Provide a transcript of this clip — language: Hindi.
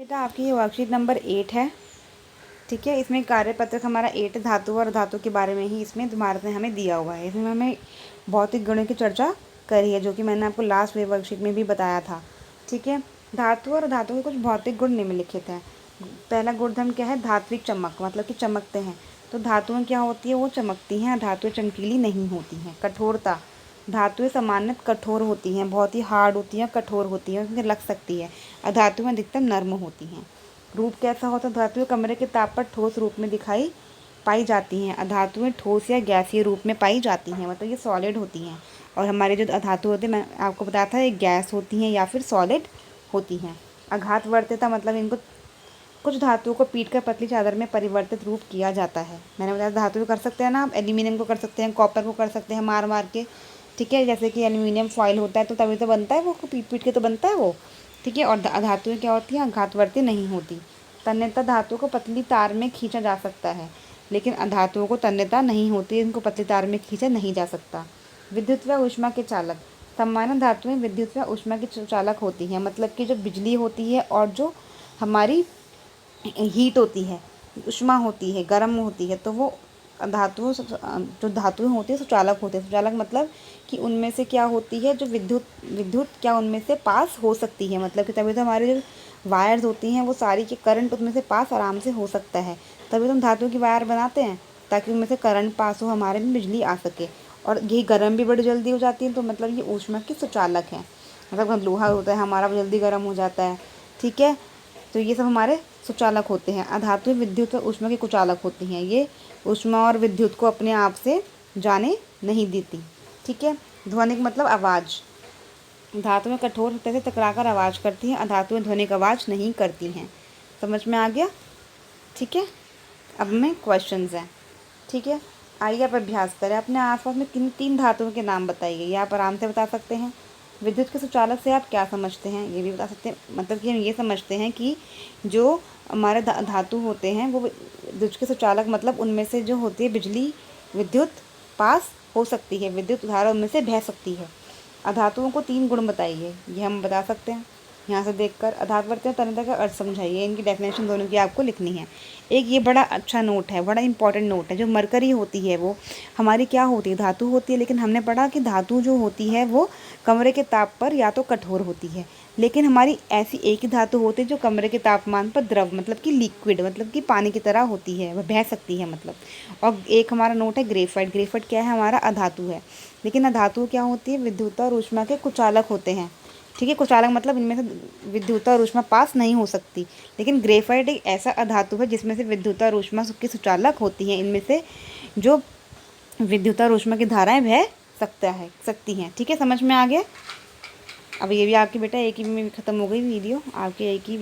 बेटा आपकी ये वर्कशीट नंबर 8 है। ठीक है, इसमें कार्यपत्रक हमारा 8 धातु और धातु के बारे में ही इसमें भारत ने हमें दिया हुआ है। इसमें हमें भौतिक गुणों की चर्चा करी है, जो कि मैंने आपको लास्ट वर्कशीट में भी बताया था। ठीक है, धातु और धातु के कुछ भौतिक गुण निम्नलिखित हैं। पहला गुणधर्म क्या है? धात्विक चमक, मतलब कि चमकते हैं। तो धातुएं क्या होती है? वो चमकती हैं। धातुएं चमकीली नहीं होती हैं। कठोरता, धातुएं सामान्यतः कठोर होती हैं, बहुत ही हार्ड होती हैं, कठोर होती हैं, उनमें लग सकती है। धातुएं अधिकतर नर्म होती हैं। रूप कैसा होता है? धातुएं कमरे के ताप पर ठोस रूप में दिखाई पाई जाती हैं। अधातुएं ठोस या गैसीय रूप में पाई जाती हैं, मतलब ये सॉलिड होती हैं। और हमारे जो अधातु होते हैं, मैं आपको बताया था, ये गैस होती हैं या फिर सॉलिड होती हैं। अघातवर्तीयता, मतलब इनको कुछ धातुओं को पीट कर पतली चादर में परिवर्तित रूप किया जाता है। मैंने बताया धातु कर सकते हैं ना आप, एल्यूमिनियम को कर सकते हैं, कॉपर को कर सकते हैं मार मार के। ठीक है, जैसे कि एल्यूमिनियम फॉइल होता है तो तभी तो बनता है, वो पीट पीट के तो बनता है वो। ठीक है, और धातुएं क्या होती हैं? अघातवर्ती नहीं होती। तन्यता, धातु को पतली तार में खींचा जा सकता है, लेकिन अधातुओं को तन्यता नहीं होती, इनको पतली तार में खींचा नहीं जा सकता। विद्युत व ऊष्मा के चालक, सामान्य धातुएं विद्युत व ऊष्मा के चालक होती हैं, मतलब कि जो बिजली होती है और जो हमारी हीट होती है, ऊष्मा होती है, गर्म होती है, तो वो धातुओं जो धातुएं होती है सुचालक होते हैं। सुचालक मतलब कि उनमें से क्या होती है, जो विद्युत क्या उनमें से पास हो सकती है, मतलब कि तभी तो हमारी जो वायर्स होती हैं वो सारी के करंट उसमें से पास आराम से हो सकता है। तभी तो हम धातु की वायर बनाते हैं, ताकि उनमें से करंट पास हो, हमारे में बिजली आ सके। और ये गर्म भी बड़ी जल्दी हो जाती है, तो मतलब ये ऊष्मा की सुचालक है। मतलब लोहा होता है हमारा, वो जल्दी गर्म हो जाता है। ठीक है, तो ये सब हमारे सुचालक होते हैं। अधातुएं विद्युत और ऊष्मा के कुचालक होती हैं। ये ऊष्मा और विद्युत को अपने आप से जाने नहीं देती। ठीक है, ध्वनिक मतलब आवाज़, धातुएं कठोर सतह से टकराकर आवाज़ करती हैं, अधातुएं ध्वनिक आवाज़ नहीं करती हैं। समझ में आ गया? ठीक है, अब में क्वेश्चंस हैं। ठीक है, आइए आप अभ्यास करें। अपने आसपास में किन 3 धातुओं के नाम बताइए। ये आप आराम से बता सकते हैं। विद्युत के सुचालक से आप क्या समझते हैं, ये भी बता सकते हैं। मतलब कि हम ये समझते हैं कि जो हमारे धातु होते हैं वो विद्युत के सुचालक, मतलब उनमें से जो होती है बिजली, विद्युत पास हो सकती है, विद्युत धारा उनमें से बह सकती है। अधातुओं को 3 गुण बताइए, ये हम बता सकते हैं यहाँ से देखकर। अधातवर्ती और तन्यता का अर्थ समझाइए, इनकी डेफिनेशन दोनों की आपको लिखनी है। एक ये बड़ा अच्छा नोट है, बड़ा इंपॉर्टेंट नोट है। जो मरकरी होती है वो हमारी क्या होती है? धातु होती है, लेकिन हमने पढ़ा कि धातु जो होती है वो कमरे के ताप पर या तो कठोर होती है, लेकिन हमारी ऐसी एक ही धातु होती है जो कमरे के तापमान पर द्रव, मतलब कि लिक्विड, मतलब कि पानी की तरह होती है, वह बह सकती है मतलब। और एक हमारा नोट है ग्रेफाइट। ग्रेफाइट क्या है? हमारा अधातु है, लेकिन अधातु क्या होती है? विद्युत और ऊष्मा के कुचालक होते हैं। ठीक है, कुचालक मतलब इनमें से विद्युत और ऊष्मा पास नहीं हो सकती, लेकिन ग्रेफाइट एक ऐसा अधातु है जिसमें से विद्युत और ऊष्मा की सुचालक होती हैं। इनमें से जो विद्युत और ऊष्मा की धाराएं बह सकती हैं। ठीक है, समझ में आ गया? अब ये भी आपकी बेटा एक ही में ख़त्म हो गई वीडियो, आपके एक ही